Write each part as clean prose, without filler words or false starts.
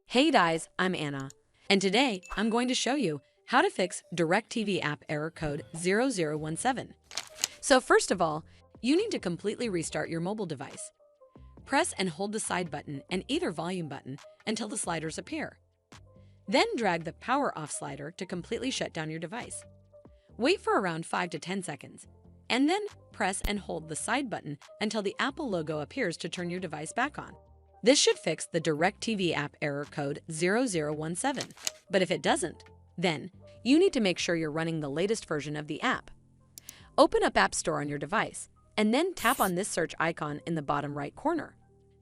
Hey guys, I'm Anna, and today I'm going to show you how to fix DirecTV app error code 0017. So first of all, you need to completely restart your mobile device. Press and hold the side button and either volume button until the sliders appear. Then drag the power off slider to completely shut down your device. Wait for around 5 to 10 seconds, and then press and hold the side button until the Apple logo appears to turn your device back on. This should fix the DirecTV app error code 0017, but if it doesn't, then you need to make sure you're running the latest version of the app. Open up App Store on your device, and then tap on this search icon in the bottom right corner.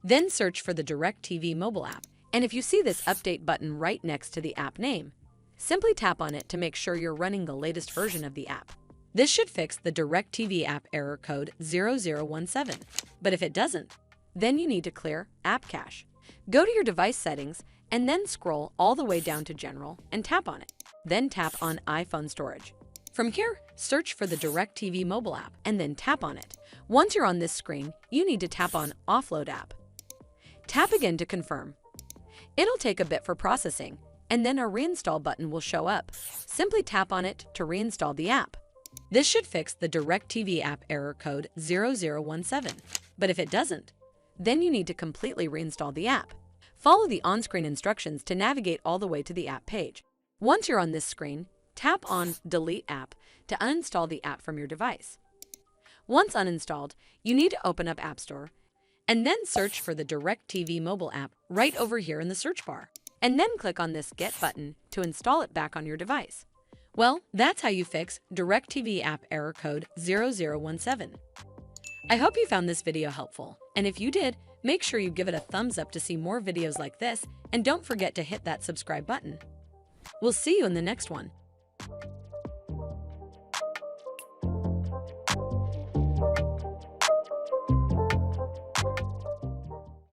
Then search for the DirecTV mobile app, and if you see this update button right next to the app name, simply tap on it to make sure you're running the latest version of the app. This should fix the DirecTV app error code 0017, but if it doesn't, then you need to clear App Cache. Go to your device settings and then scroll all the way down to General and tap on it. Then tap on iPhone Storage. From here, search for the DirecTV mobile app and then tap on it. Once you're on this screen, you need to tap on Offload App. Tap again to confirm. It'll take a bit for processing, and then a reinstall button will show up. Simply tap on it to reinstall the app. This should fix the DirecTV app error code 0017, but if it doesn't, then you need to completely reinstall the app. Follow the on-screen instructions to navigate all the way to the app page. Once you're on this screen, tap on Delete App to uninstall the app from your device. Once uninstalled, you need to open up App Store and then search for the DirecTV mobile app right over here in the search bar, and then click on this Get button to install it back on your device. Well, that's how you fix DirecTV app error code 0017. I hope you found this video helpful, and if you did, make sure you give it a thumbs up to see more videos like this, and don't forget to hit that subscribe button. We'll see you in the next one.